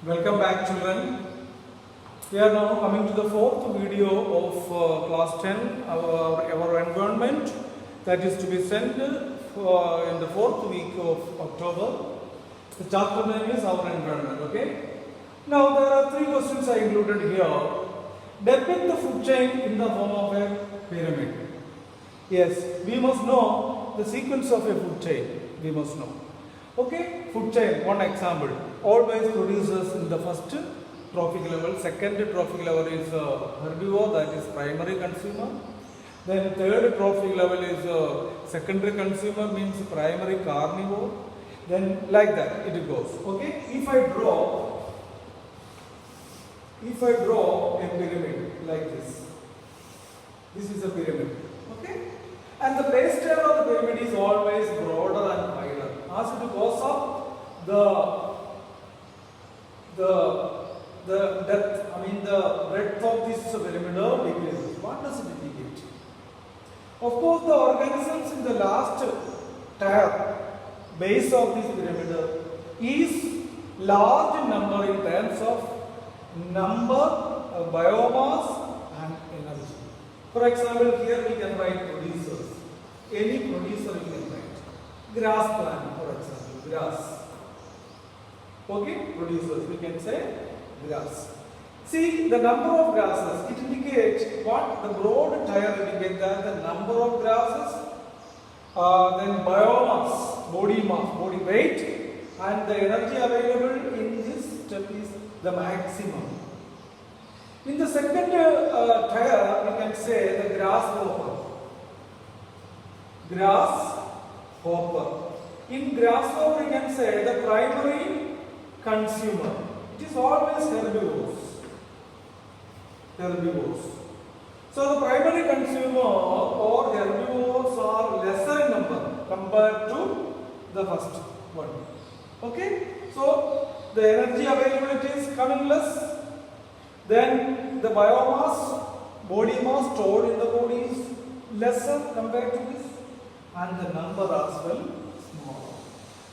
Welcome back, children. We are now coming to the fourth video of class 10, our environment that is to be sent in the fourth week of October. The chapter name is our environment, okay? Now there are three questions I included here. Depict the food chain in the form of a pyramid. Yes, we must know the sequence of a food chain. We must know. Okay, food chain, one example. Always produces in the first trophic level, second trophic level is herbivore, that is primary consumer. Then third trophic level is secondary consumer, means primary carnivore. Then like that it goes. Okay, if I draw a pyramid like this is a pyramid. Okay, and the base layer of the pyramid is always broader and wider. As it goes up, the depth, the breadth of this pyramid decreases. What does it indicate? Of course, the organisms in the last tier, base of this pyramid, is large number in terms of number, biomass and energy. For example, here we can write producers. Any producer we can write. Grass plant, for example, grass. Okay, producers, we can say grass. See, the number of grasses, it indicates what the broad tier indicates that the number of grasses, then biomass, body mass, body weight, and the energy available in this step is the maximum. In the second tier, we can say the grasshopper. Grasshopper. In grasshopper, we can say the primary consumer. It is always herbivores. So the primary consumer or herbivores are lesser in number compared to the first one. Okay? So the energy availability is coming less. Then the biomass, body mass stored in the body is lesser compared to this, and the number as well smaller.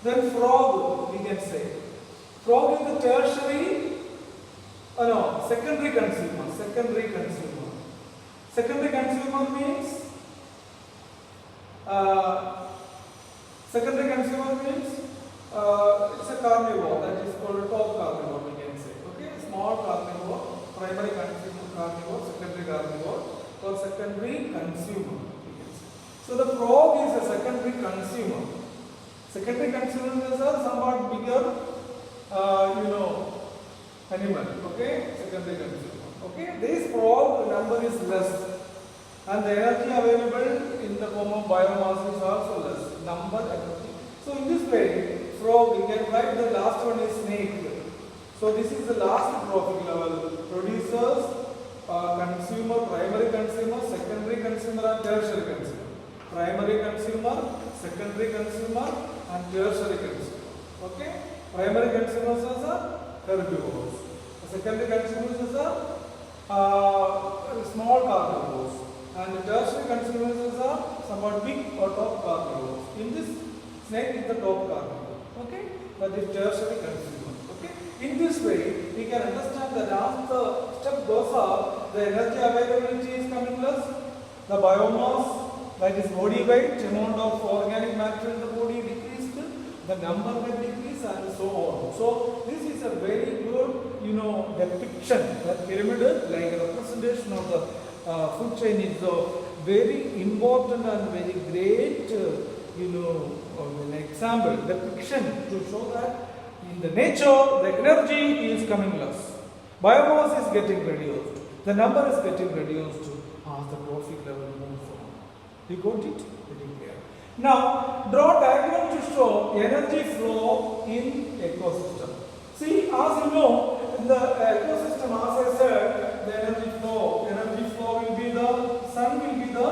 Then frog, we can say. Frog is the tertiary, secondary consumer. Secondary consumer means it's a carnivore, that is called a top carnivore, we can say. Okay, small carnivore, primary consumer carnivore, secondary carnivore, or secondary consumer, we can say. So the frog is a secondary consumer. Secondary consumers are somewhat bigger, animal. Okay, secondary consumer. Okay, this frog number is less, and the energy available in the form of biomass is also less. Number, energy. So in this way, frog, you can write the last one is snake. So this is the last trophic level. Producers, consumer, primary consumer, secondary consumer and tertiary consumer. Primary consumer, secondary consumer and tertiary consumer. Okay? Primary consumers are herbivores. Secondary consumers are small carnivores. And the tertiary consumers are somewhat big or top carnivores. In this, snake is the top carnivore. Okay? That is tertiary consumer. Okay? In this way, we can understand that as the step goes up, the energy availability is coming less, the biomass, that is body weight, amount of organic matter in the body decreased, the number will decrease and so on. So this is a very good, depiction. That pyramid, like a representation of the food chain, is a very important and very great, an example, depiction to show that in the nature, the energy is coming less. Biomass is getting reduced. The number is getting reduced as the trophic level moves on. You got it? Very clear. Now, draw diagram to show energy flow in ecosystem. See, as you know, in the ecosystem, as I said, the energy flow will be the sun will be the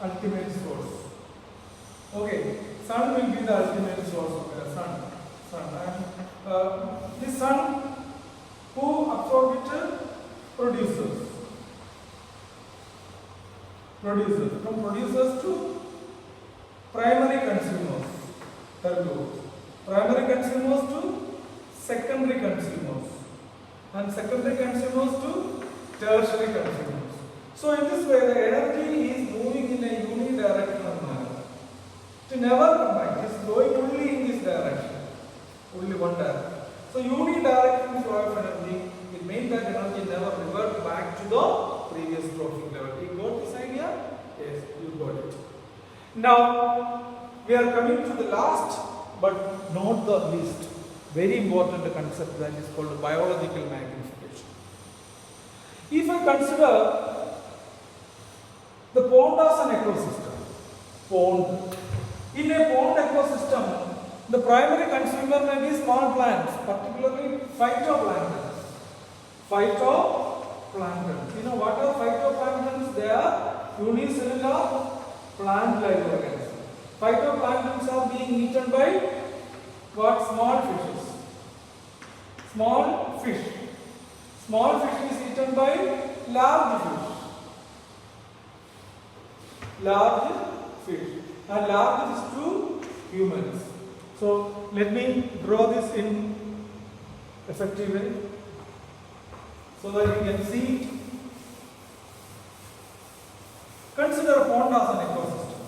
ultimate source. Okay, sun will be the ultimate source of the sun. And this sun, who absorbs it? Producers. From producers to primary consumers. Primary consumers to secondary consumers and secondary consumers to tertiary consumers. So in this way the energy is moving in a unidirectional manner. It never combine, it is going only in this direction, only one direction. So unidirectional flow of energy, it means that energy never revert back to the previous trophic level. You got this idea? Yes, you got it. Now we are coming to the last but not the least very important concept, that is called biological magnification. If I consider the pond as an ecosystem, pond. In a pond ecosystem, the primary consumer may be small plants, particularly phytoplankton. Phytoplankton. You know what are phytoplanktons? They are unicellular plant-like organisms. Phytoplanktons are being eaten by what? Small fishes. Small fish. Small fish is eaten by large fish. Large fish. And large is to humans. So let me draw this in effective way so that you can see it. Consider a pond as an ecosystem.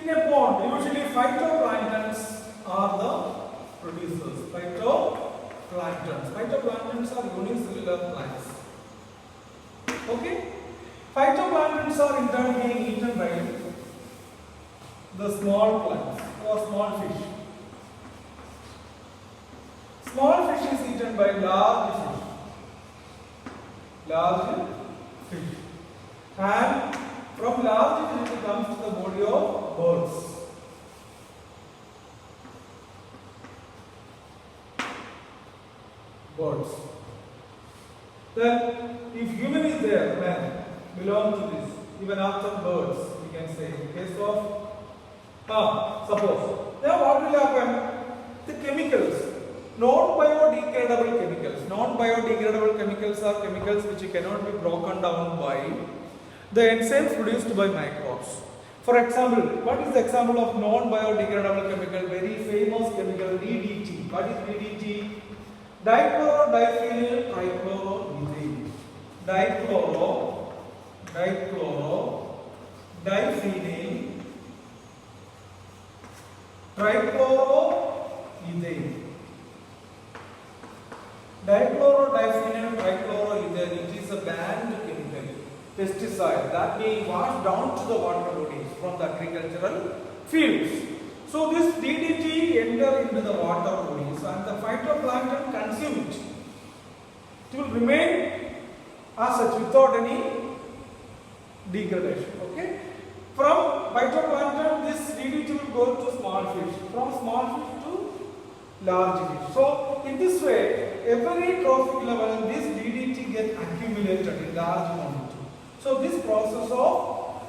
In a pond, usually phytoplanktons are the producers. Phytoplanktons. Phytoplanktons are unicellular plants. Okay? Phytoplanktons are in turn being eaten by the small plants or small fish. Small fish is eaten by large fish. Large fish. And from large fish it comes to the body of birds. Birds. Then if human is there, man, belong to this, even after birds, we can say, in case of suppose. Now what will happen? The chemicals, non-biodegradable chemicals. Non-biodegradable chemicals are chemicals which cannot be broken down by the enzymes produced by microbes. For example, what is the example of non-biodegradable chemical? Very famous chemical, DDT. What is DDT? Dichloro-diphenyl trichloroethane. Dichloro-diphenyl trichloroethane. Dichloro-diphenyl trichloroethane, it is a banned chemical, pesticide that being washed down to the water bodies from the agricultural fields. So this DDT enter into the water bodies and the phytoplankton consume it. It will remain as such without any degradation. Okay? From phytoplankton, this DDT will go to small fish. From small fish to large fish. So in this way, every trophic level, this DDT gets accumulated in large quantity. So this process of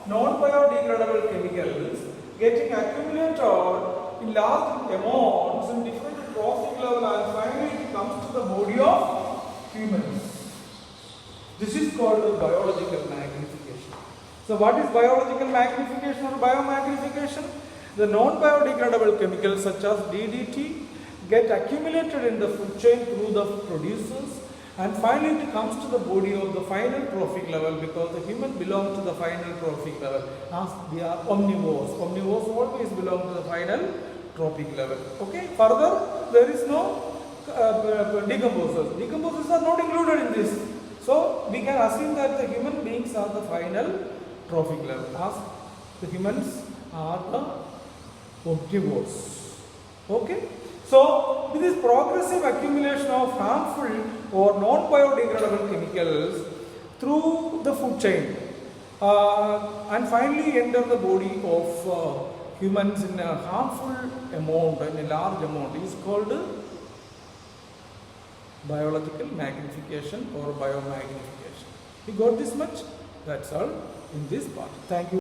non-biodegradable chemicals getting accumulated in large amounts in different trophic level and finally it comes to the body of humans. This is called biological magnification. So what is biological magnification or biomagnification? The non-biodegradable chemicals such as DDT get accumulated in the food chain through the producers and finally it comes to the body of the final trophic level because the human belongs to the final trophic level as they are omnivores. Omnivores always belong to the final trophic level. Okay. Further, there is no decomposers. Decomposers are not included in this. So we can assume that the human beings are the final trophic level as the humans are the omnivores. Okay. So, with this progressive accumulation of harmful or non-biodegradable chemicals through the food chain and finally enter the body of humans in a harmful amount, in a large amount, is called biological magnification or biomagnification. You got this much? That's all in this part. Thank you.